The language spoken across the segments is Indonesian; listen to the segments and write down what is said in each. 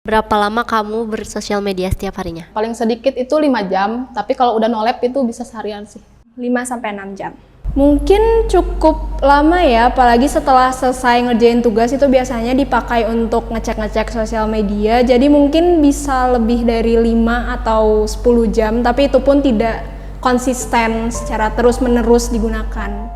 Berapa lama kamu bersosial media setiap harinya? Paling sedikit itu 5 jam, tapi kalau udah no lab itu bisa seharian sih. 5-6 jam. Mungkin cukup lama ya, apalagi setelah selesai ngerjain tugas itu biasanya dipakai untuk ngecek-ngecek sosial media. Jadi mungkin bisa lebih dari 5 atau 10 jam, tapi itu pun tidak konsisten secara terus-menerus digunakan.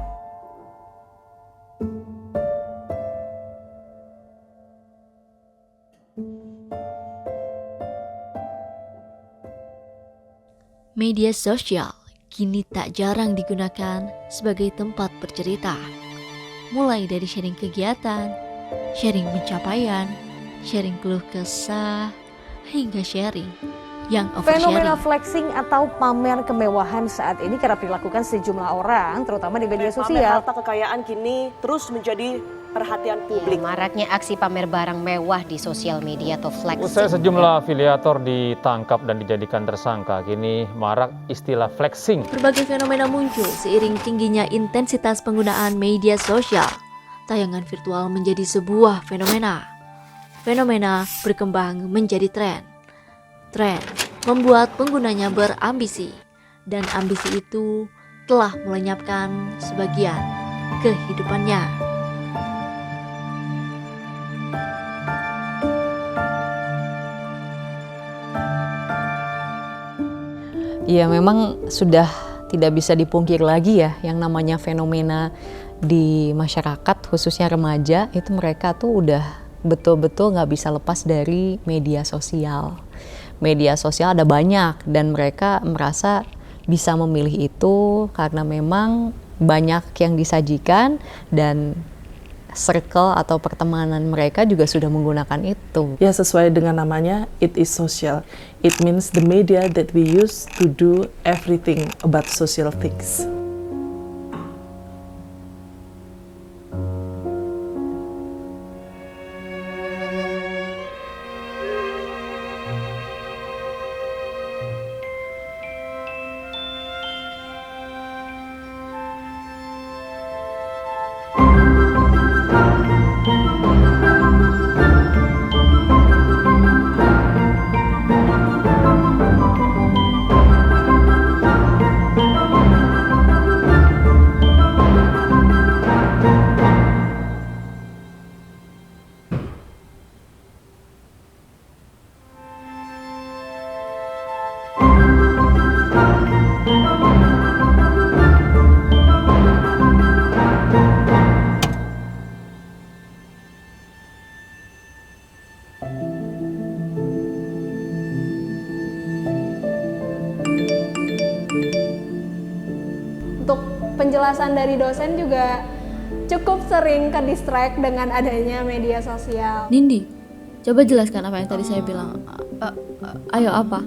Media sosial kini tak jarang digunakan sebagai tempat bercerita. Mulai dari sharing kegiatan, sharing pencapaian, sharing keluh kesah, hingga sharing yang Fenomena oversharing. flexing atau pamer kemewahan saat ini kerap dilakukan sejumlah orang, terutama di media Pamer sosial. harta kekayaan kini terus menjadi perhatian publik. Maraknya aksi pamer barang mewah di sosial media atau flexing. Usai sejumlah afiliator ditangkap dan dijadikan tersangka, kini marak istilah flexing. Berbagai fenomena muncul seiring tingginya intensitas penggunaan media sosial. Tayangan virtual menjadi sebuah fenomena. Fenomena berkembang menjadi tren. Tren membuat penggunanya berambisi, dan ambisi itu telah melenyapkan sebagian kehidupannya. Ya memang sudah tidak bisa dipungkir lagi ya yang namanya fenomena di masyarakat khususnya remaja itu mereka tuh udah betul-betul nggak bisa lepas dari media sosial. Media sosial ada banyak dan mereka merasa bisa memilih itu karena memang banyak yang disajikan dan circle atau pertemanan mereka juga sudah menggunakan itu. Ya, sesuai dengan namanya, it is social. It means the media that we use to do everything about social things. Untuk penjelasan dari dosen juga cukup sering ke distract dengan adanya media sosial. Nindi, coba jelaskan apa yang tadi saya bilang. Ayo apa?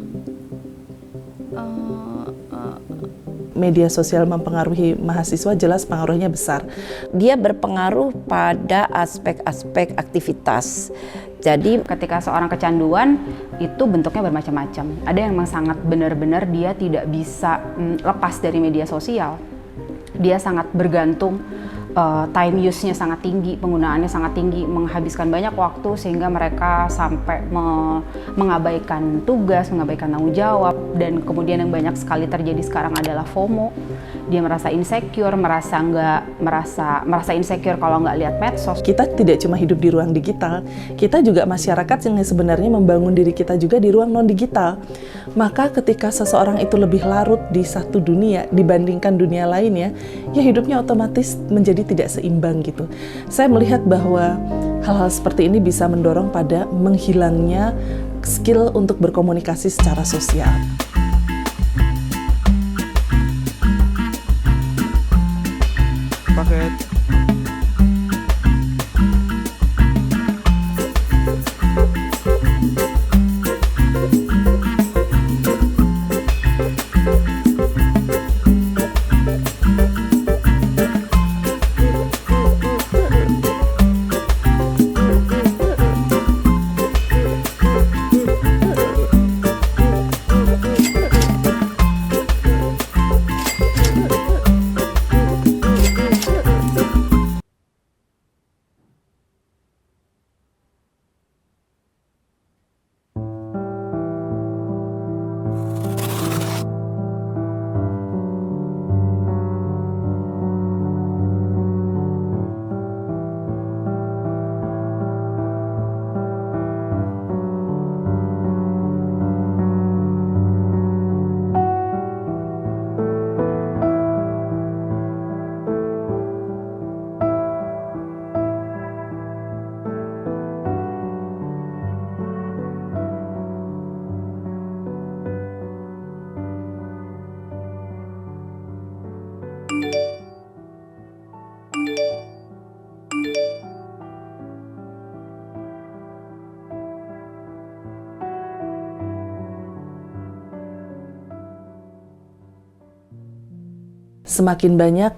Media sosial mempengaruhi mahasiswa, jelas pengaruhnya besar. Dia berpengaruh pada aspek-aspek aktivitas. Jadi ketika seorang kecanduan itu bentuknya bermacam-macam. Ada yang memang sangat benar-benar dia tidak bisa lepas dari media sosial. Dia sangat bergantung, time use-nya sangat tinggi, penggunaannya sangat tinggi, menghabiskan banyak waktu sehingga mereka sampai mengabaikan tugas, mengabaikan tanggung jawab, dan kemudian yang banyak sekali terjadi sekarang adalah FOMO. Dia merasa insecure, merasa insecure kalau nggak lihat medsos. Kita tidak cuma hidup di ruang digital, kita juga masyarakat yang sebenarnya membangun diri kita juga di ruang non-digital. Maka ketika seseorang itu lebih larut di satu dunia dibandingkan dunia lainnya, ya hidupnya otomatis menjadi tidak seimbang gitu. Saya melihat bahwa hal-hal seperti ini bisa mendorong pada menghilangnya skill untuk berkomunikasi secara sosial. Paket. semakin banyak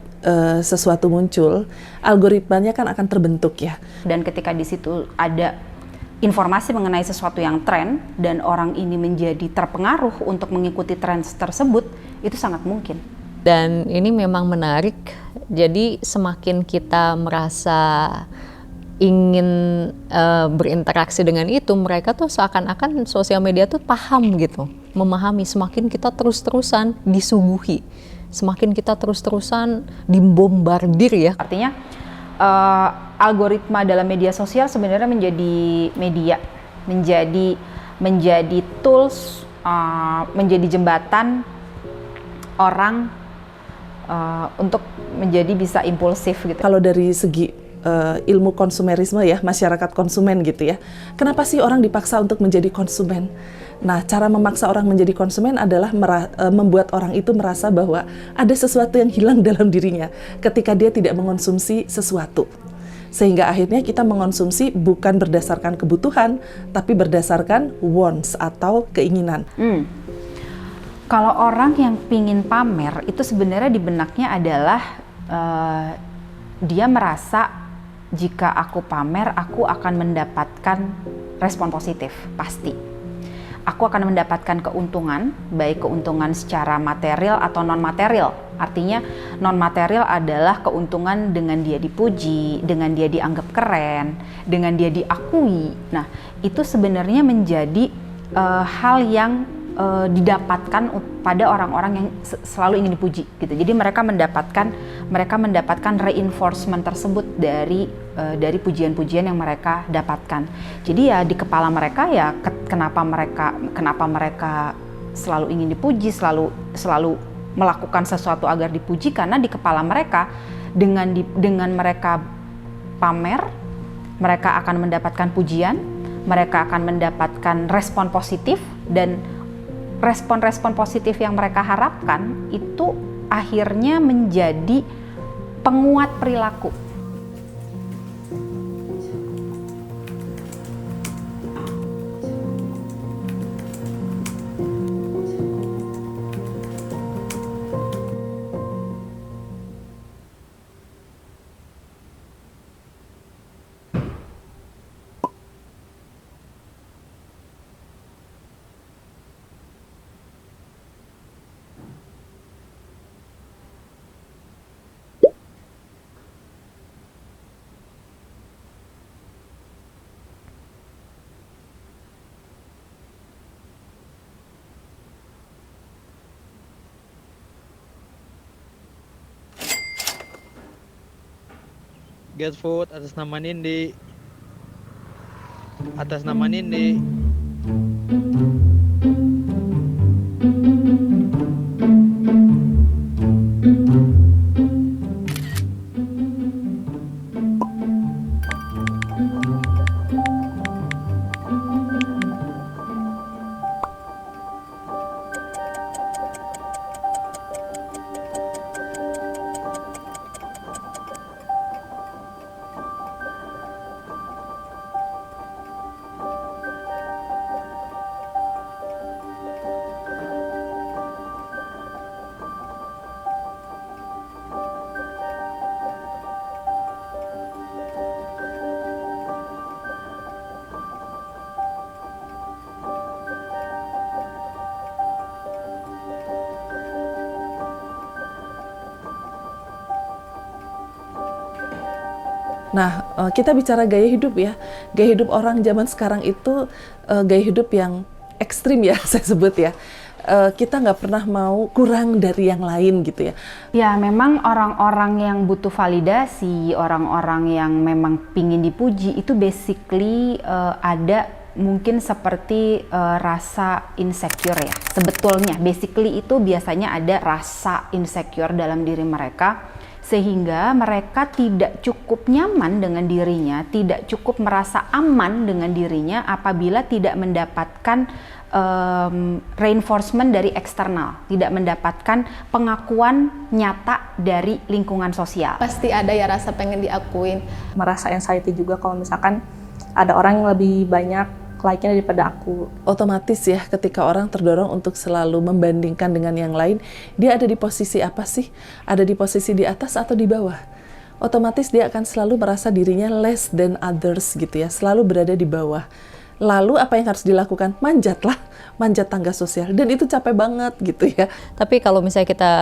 sesuatu muncul, algoritmanya kan akan terbentuk ya. Dan ketika di situ ada informasi mengenai sesuatu yang tren dan orang ini menjadi terpengaruh untuk mengikuti tren tersebut, itu sangat mungkin. Dan ini memang menarik, jadi semakin kita merasa ingin berinteraksi dengan itu, mereka tuh seakan-akan sosial media tuh paham gitu, memahami. Semakin kita terus-terusan disuguhi, semakin kita terus-terusan dibombardir ya. Artinya algoritma dalam media sosial sebenarnya menjadi media, menjadi tools, menjadi jembatan orang untuk menjadi bisa impulsif gitu. Kalau dari segi ilmu konsumerisme ya, masyarakat konsumen gitu ya. Kenapa sih orang dipaksa untuk menjadi konsumen? Nah, cara memaksa orang menjadi konsumen adalah membuat orang itu merasa bahwa ada sesuatu yang hilang dalam dirinya ketika dia tidak mengonsumsi sesuatu. Sehingga akhirnya kita mengonsumsi bukan berdasarkan kebutuhan, tapi berdasarkan wants atau keinginan. Kalau orang yang pingin pamer, itu sebenarnya di benaknya adalah dia merasa jika aku pamer, aku akan mendapatkan respon positif, pasti. Aku akan mendapatkan keuntungan, baik keuntungan secara material atau non-material. Artinya non-material adalah keuntungan dengan dia dipuji, dengan dia dianggap keren, dengan dia diakui. Nah, itu sebenarnya menjadi hal yang didapatkan pada orang-orang yang selalu ingin dipuji gitu. Jadi mereka mendapatkan reinforcement tersebut dari pujian-pujian yang mereka dapatkan. Jadi ya di kepala mereka ya kenapa mereka selalu ingin dipuji, selalu melakukan sesuatu agar dipuji, karena di kepala mereka dengan mereka pamer, mereka akan mendapatkan pujian, mereka akan mendapatkan respon positif, dan respon-respon positif yang mereka harapkan itu akhirnya menjadi penguat perilaku. Get food atas nama Nindi. Atas nama Nindi. Nah, kita bicara gaya hidup ya. Gaya hidup orang zaman sekarang itu gaya hidup yang ekstrim ya, saya sebut ya. Kita nggak pernah mau kurang dari yang lain gitu ya. Ya, memang orang-orang yang butuh validasi, orang-orang yang memang pingin dipuji, itu basically ada mungkin seperti rasa insecure ya. Sebetulnya, basically itu biasanya ada rasa insecure dalam diri mereka, sehingga mereka tidak cukup nyaman dengan dirinya, tidak cukup merasa aman dengan dirinya apabila tidak mendapatkan reinforcement dari eksternal, tidak mendapatkan pengakuan nyata dari lingkungan sosial. Pasti ada ya rasa pengen diakuin. Merasa anxiety juga kalau misalkan ada orang yang lebih banyak like-nya daripada aku. Otomatis ya ketika orang terdorong untuk selalu membandingkan dengan yang lain, dia ada di posisi apa sih? Ada di posisi di atas atau di bawah? Otomatis dia akan selalu merasa dirinya less than others gitu ya, selalu berada di bawah. Lalu apa yang harus dilakukan? Manjatlah, manjat tangga sosial, dan itu capek banget gitu ya. Tapi kalau misalnya kita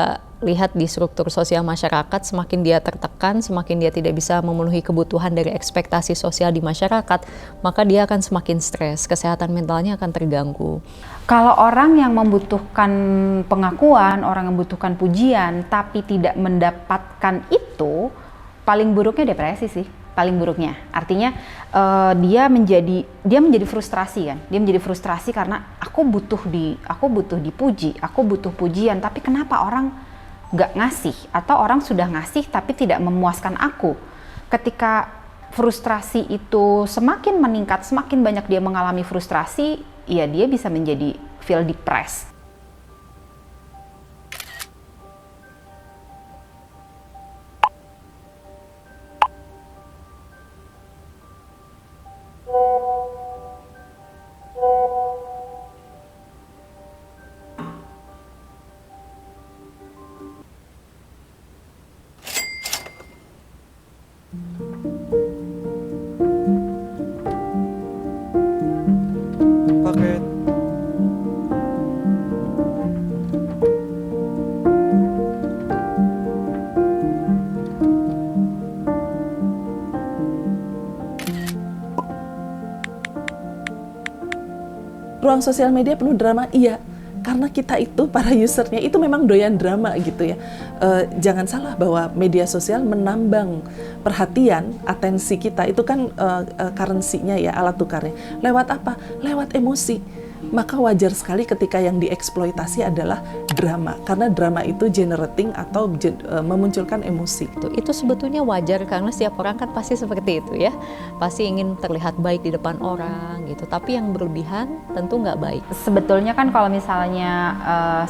lihat di struktur sosial masyarakat, semakin dia tertekan, semakin dia tidak bisa memenuhi kebutuhan dari ekspektasi sosial di masyarakat, maka dia akan semakin stres, kesehatan mentalnya akan terganggu. Kalau orang yang membutuhkan pengakuan, orang yang membutuhkan pujian, tapi tidak mendapatkan itu, paling buruknya depresi sih. Paling buruknya, artinya dia menjadi frustrasi kan, dia menjadi frustrasi karena aku butuh dipuji, aku butuh pujian, tapi kenapa orang nggak ngasih, atau orang sudah ngasih tapi tidak memuaskan aku. Ketika frustrasi itu semakin meningkat, semakin banyak dia mengalami frustrasi, ya dia bisa menjadi feel depressed. Paket. Ruang sosial media penuh drama, iya. Karena kita itu, para usernya itu memang doyan drama gitu ya. Jangan salah bahwa media sosial menambang perhatian, atensi kita. Itu kan currency-nya ya, alat tukarnya. Lewat apa? Lewat emosi. Maka wajar sekali ketika yang dieksploitasi adalah drama. Karena drama itu generating atau memunculkan emosi. Itu sebetulnya wajar karena setiap orang kan pasti seperti itu ya. Pasti ingin terlihat baik di depan orang gitu. Tapi yang berlebihan tentu nggak baik. Sebetulnya kan kalau misalnya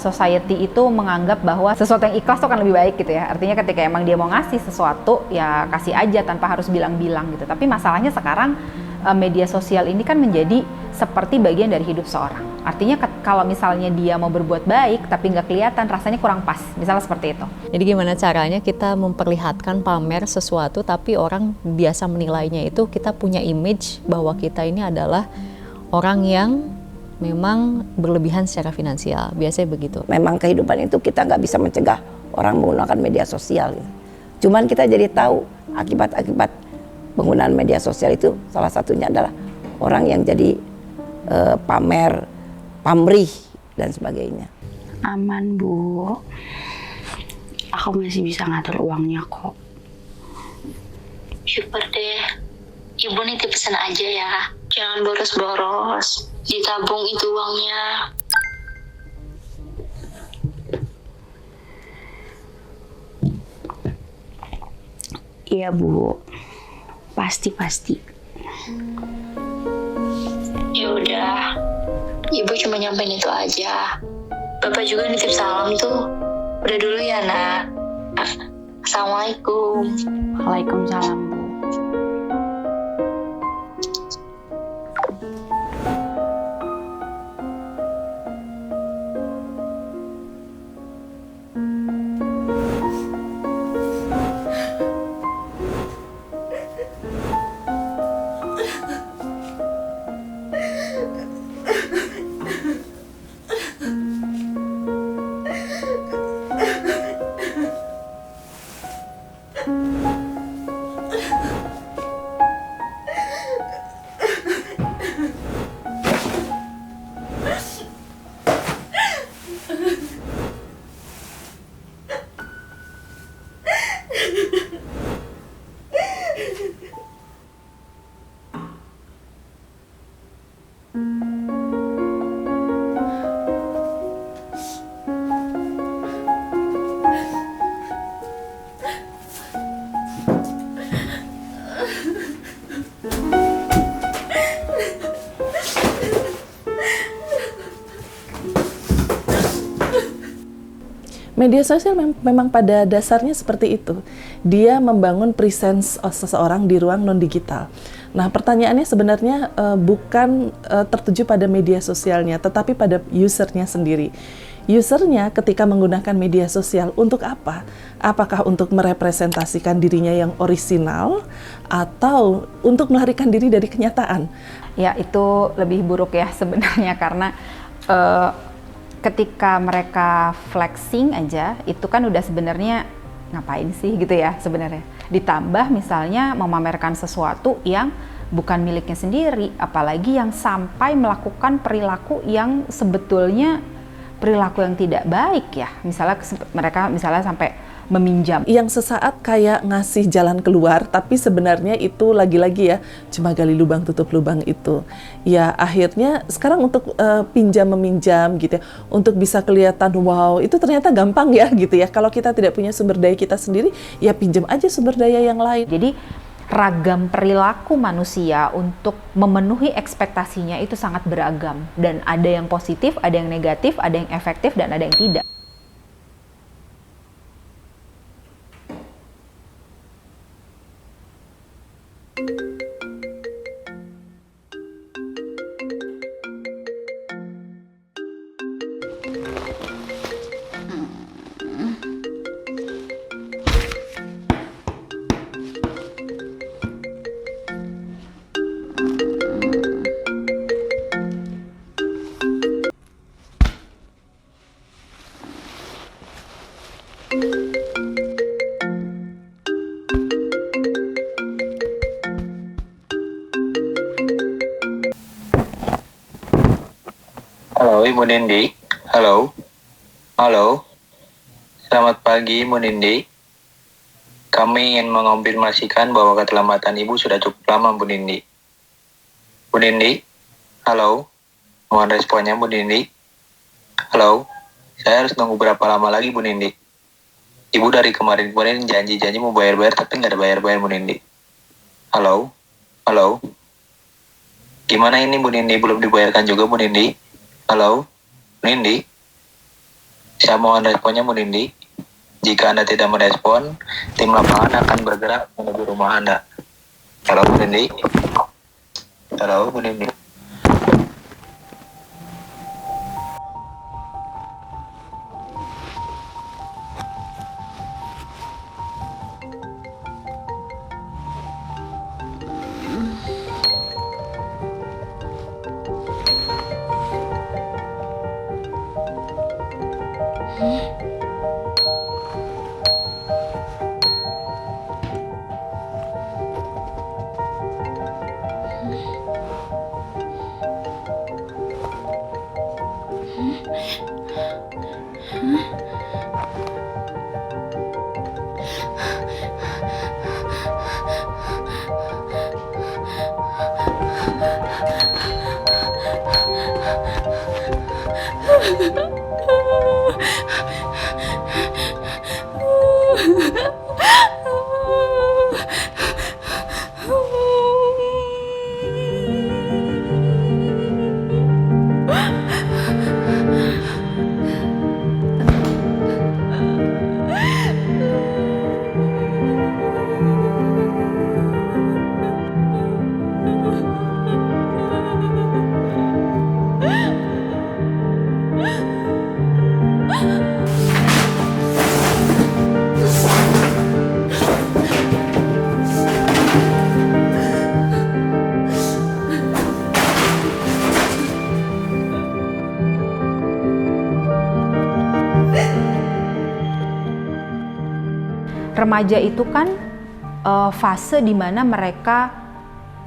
society itu menganggap bahwa sesuatu yang ikhlas itu kan lebih baik gitu ya. Artinya ketika emang dia mau ngasih sesuatu, ya kasih aja tanpa harus bilang-bilang gitu. Tapi masalahnya sekarang media sosial ini kan menjadi seperti bagian dari hidup seorang. Artinya kalau misalnya dia mau berbuat baik tapi nggak kelihatan, rasanya kurang pas. Misalnya seperti itu. Jadi gimana caranya kita memperlihatkan pamer sesuatu tapi orang biasa menilainya itu kita punya image bahwa kita ini adalah orang yang memang berlebihan secara finansial. Biasanya begitu. Memang kehidupan itu kita nggak bisa mencegah orang menggunakan media sosial. Gitu. Cuman kita jadi tahu akibat-akibat penggunaan media sosial itu salah satunya adalah orang yang jadi pamer, pamrih dan sebagainya. Aman Bu, aku masih bisa ngatur uangnya kok. Syukur deh, Ibu nitip pesan aja ya, jangan boros-boros, ditabung itu uangnya. Iya Bu, pasti. Ya udah, Ibu cuma nyampein itu aja. Bapak juga nitip salam tuh. Udah dulu ya nak. Assalamualaikum. Waalaikumsalam Bu. Media sosial memang pada dasarnya seperti itu. Dia membangun presence seseorang di ruang non-digital. Nah, pertanyaannya sebenarnya bukan tertuju pada media sosialnya, tetapi pada usernya sendiri. Usernya ketika menggunakan media sosial untuk apa? Apakah untuk merepresentasikan dirinya yang orisinal atau untuk melarikan diri dari kenyataan? Ya, itu lebih buruk ya sebenarnya, karena ketika mereka flexing aja, itu kan udah sebenarnya ngapain sih gitu ya sebenarnya. Ditambah misalnya memamerkan sesuatu yang bukan miliknya sendiri, apalagi yang sampai melakukan perilaku yang sebetulnya perilaku yang tidak baik ya. Misalnya mereka sampai meminjam. Yang sesaat kayak ngasih jalan keluar, tapi sebenarnya itu lagi-lagi ya cuma gali lubang tutup lubang itu. Ya akhirnya sekarang untuk pinjam-meminjam gitu ya, untuk bisa kelihatan wow itu ternyata gampang ya gitu ya. Kalau kita tidak punya sumber daya kita sendiri, ya pinjam aja sumber daya yang lain. Jadi ragam perilaku manusia untuk memenuhi ekspektasinya itu sangat beragam. Dan ada yang positif, ada yang negatif, ada yang efektif, dan ada yang tidak. Halo Ibu Nindi, halo, halo, selamat pagi Ibu Nindi. Kami ingin mengonfirmasikan bahwa keterlambatan Ibu sudah cukup lama Bu Nindi. Bu Nindi, halo, mohon responnya Bu Nindi. Halo, saya harus nunggu berapa lama lagi Bu Nindi? Ibu dari kemarin janji-janji mau bayar-bayar tapi nggak ada bayar-bayar Bu Nindi. Halo, halo, gimana ini Bu Nindi, belum dibayarkan juga Bu Nindi? Halo, Nindi. Saya mohon responnya, Bu Nindi. Jika Anda tidak merespon, tim lapangan akan bergerak menuju rumah Anda. Halo, Bu Nindi. Halo, Bu Nindi. Remaja itu kan fase di mana mereka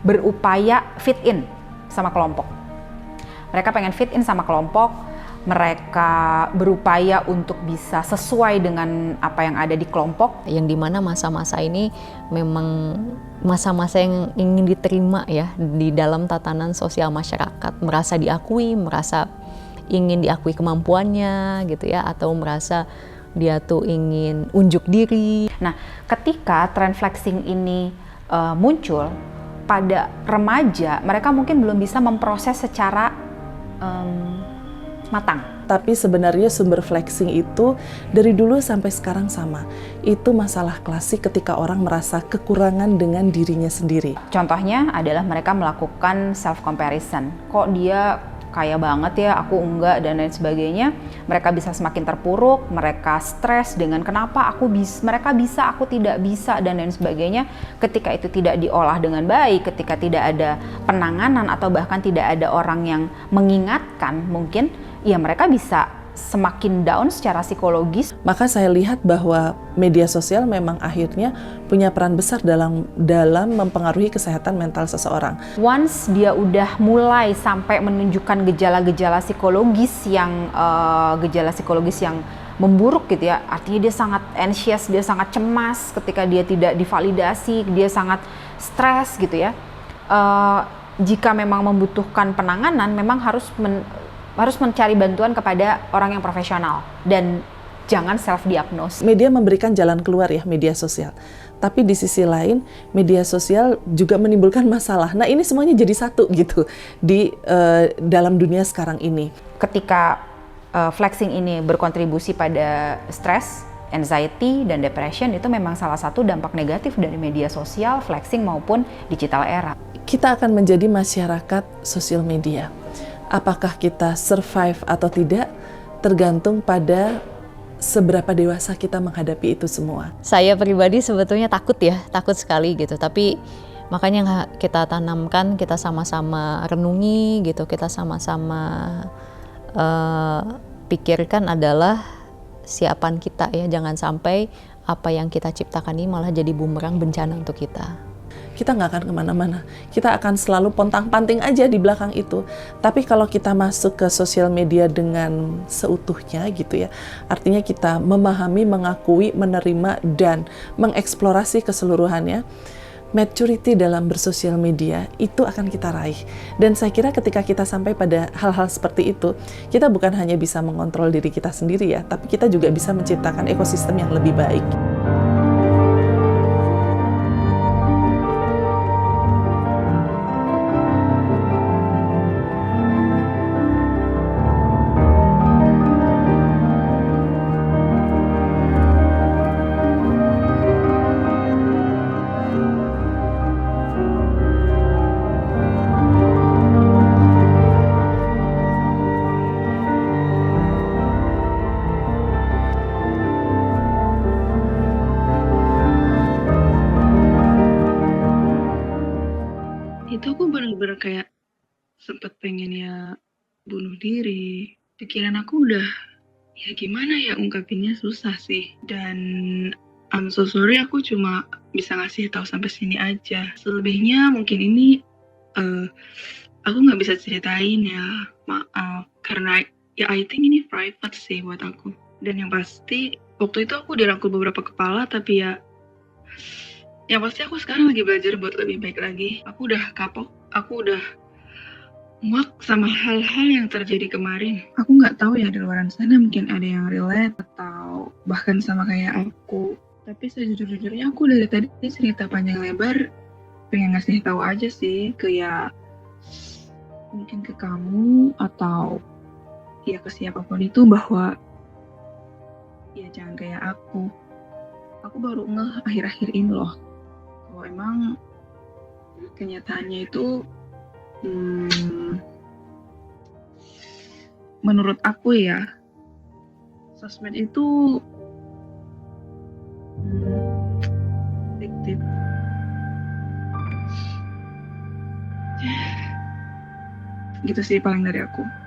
berupaya fit in sama kelompok. Mereka pengen fit in sama kelompok, mereka berupaya untuk bisa sesuai dengan apa yang ada di kelompok. Yang dimana masa-masa ini memang masa-masa yang ingin diterima ya di dalam tatanan sosial masyarakat, merasa diakui, merasa ingin diakui kemampuannya gitu ya, atau merasa dia tuh ingin unjuk diri. Nah, ketika tren flexing ini muncul pada remaja, mereka mungkin belum bisa memproses secara matang. Tapi sebenarnya sumber flexing itu dari dulu sampai sekarang sama. Itu masalah klasik ketika orang merasa kekurangan dengan dirinya sendiri. Contohnya adalah mereka melakukan self comparison. Kok dia kaya banget ya, aku enggak, dan lain sebagainya. Mereka bisa semakin terpuruk, mereka stres dengan kenapa mereka bisa, aku tidak bisa, dan lain sebagainya. Ketika itu tidak diolah dengan baik, ketika tidak ada penanganan atau bahkan tidak ada orang yang mengingatkan, mungkin ya mereka bisa semakin down secara psikologis. Maka saya lihat bahwa media sosial memang akhirnya punya peran besar dalam mempengaruhi kesehatan mental seseorang. Once dia udah mulai sampai menunjukkan gejala-gejala psikologis yang memburuk gitu ya, artinya dia sangat anxious, dia sangat cemas ketika dia tidak divalidasi, dia sangat stres gitu ya. Jika memang membutuhkan penanganan, memang harus mencari bantuan kepada orang yang profesional dan jangan self-diagnose. Media memberikan jalan keluar ya, media sosial. Tapi di sisi lain, media sosial juga menimbulkan masalah. Nah ini semuanya jadi satu gitu di dalam dunia sekarang ini. Ketika flexing ini berkontribusi pada stres, anxiety, dan depression, itu memang salah satu dampak negatif dari media sosial, flexing maupun digital era. Kita akan menjadi masyarakat sosial media. Apakah kita survive atau tidak tergantung pada seberapa dewasa kita menghadapi itu semua. Saya pribadi sebetulnya takut sekali gitu. Tapi makanya yang kita tanamkan, kita sama-sama renungi gitu, kita sama-sama pikirkan adalah siapan kita ya. Jangan sampai apa yang kita ciptakan ini malah jadi bumerang bencana untuk kita. Kita nggak akan kemana-mana. Kita akan selalu pontang-panting aja di belakang itu. Tapi kalau kita masuk ke sosial media dengan seutuhnya gitu ya, artinya kita memahami, mengakui, menerima, dan mengeksplorasi keseluruhannya, maturity dalam bersosial media itu akan kita raih. Dan saya kira ketika kita sampai pada hal-hal seperti itu, kita bukan hanya bisa mengontrol diri kita sendiri ya, tapi kita juga bisa menciptakan ekosistem yang lebih baik. Itu aku bener-bener kayak sempet pengen ya bunuh diri. Pikiran aku udah ya gimana ya, ungkapinnya susah sih. Dan I'm so sorry, aku cuma bisa ngasih tahu sampai sini aja. Selebihnya mungkin ini aku nggak bisa ceritain ya, maaf. Karena ya I think ini private sih buat aku. Dan yang pasti waktu itu aku dirangkul beberapa kepala, tapi ya yang pasti aku sekarang lagi belajar buat lebih baik lagi. Aku udah kapok, aku udah muak sama hal-hal yang terjadi kemarin. Aku nggak tahu ya di luar sana mungkin ada yang relate atau bahkan sama kayak aku. Tapi sejujur-jujurnya aku dari tadi cerita panjang lebar pengen ngasih tahu aja sih ke ya mungkin ke kamu atau ya ke siapapun itu bahwa ya jangan kayak aku. Aku baru ngeh akhir-akhir ini loh. Kalau emang kenyataannya itu menurut aku ya, sosmed itu addictive. Gitu sih paling dari aku.